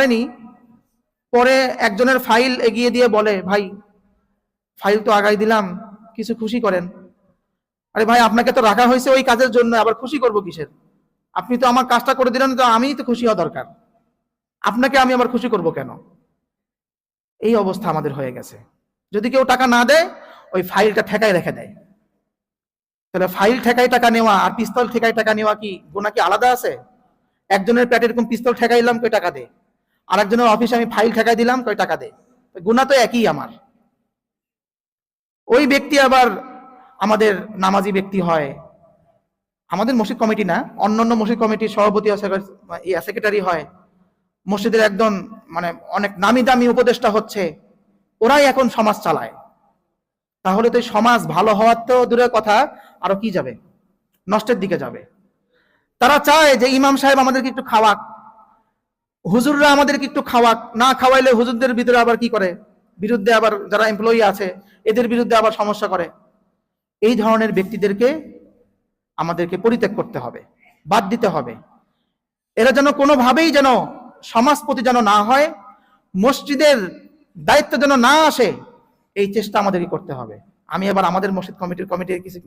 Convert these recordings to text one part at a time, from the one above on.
পারেনি, পরে একজনের ফাইল এগিয়ে দিয়ে বলে, ভাই ফাইল তো আগাই দিলাম, কিছু খুশি করেন। আরে ভাই, আপনাকে তো রাখা হয়েছে ওই কাজের জন্য, আবার খুশি করব কিসের? আপনি তো আমার কাজটা করে দিলেন, তো আমিই তো খুশি হওয়া দরকার, আপনাকে আমি আবার খুশি করব কেন? এই অবস্থা আমাদের হয়ে গেছে। যদি কেউ টাকা না দেয়, ওই ফাইলটা ঠেকায় রেখে দেয়। তাহলে ফাইল ঠেকাই টাকা নেওয়া আর পিস্তল ঠেকাই টাকা নেওয়া কি গুনাহ কি আলাদা আছে? একজনের পেটে এরকম পিস্তল ঠেকাইলাম, কই টাকা দে, আর একজনের অফিসে আমি ফাইল ঠেকাই দিলাম, কই টাকা দে। গুনাহ তো একই আমার। ওই ব্যক্তি আবার আমাদের নামাজি ব্যক্তি হয়, আমাদের মসজিদ কমিটি না, অন্যান্য মসজিদ কমিটির সভাপতি সেক্রেটারি হয়, মসজিদের একদম মানে অনেক নামি দামি উপদেষ্টা হচ্ছে, ওরাই এখন সমাজ চালায়। তাহলে তো সমাজ ভালো হওয়ার তো দূরের কথা, আরো কি যাবে, নষ্টের দিকে যাবে। তারা চায় যে ইমাম সাহেব আমাদেরকে একটু খাওয়াক, হুজুররা আমাদেরকে একটু খাওয়াক, না খাওয়াইলে হুজুরদের ভিতরে আবার কি করে, বিরুদ্ধে আবার যারা এমপ্লয়ি আছে এদের বিরুদ্ধে আবার সমস্যা করে। এই ধরনের ব্যক্তিদেরকে আমাদেরকে পরিত্যাগ করতে হবে, বাদ দিতে হবে। এরা যেন কোনোভাবেই যেন সমাজপতি যেন না হয়, মসজিদের দায়িত্ব যেন না আসে, এই চেষ্টা আমাদেরকে করতে হবে। আমি এবার আমাদের মসজিদ কমিটির কিছু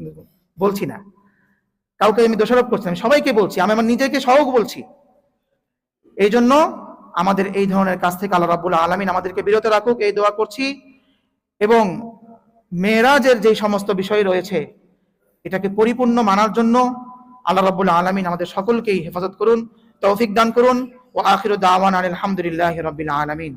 বলছি না, কাউকে আমি দোষারোপ করছি, আমি সবাইকে বলছি, আমি আমার নিজেকে সহজ বলছি। এই জন্য আমাদের এই ধরনের কাজ থেকে আল্লাহ রাব্বুল আলামিন আমাদেরকে বিরত রাখুক, এই দোয়া করছি। এবং মেরাজের যে সমস্ত বিষয় রয়েছে, এটাকে পরিপূর্ণ মানার জন্য আল্লাহ রাব্বুল আলামিন আমাদের সকলকেই হেফাজত করুন, তৌফিক দান করুন। ওয়া আখিরু দাওয়ানা আলহামদুলিল্লাহি রাব্বিল আলামিন।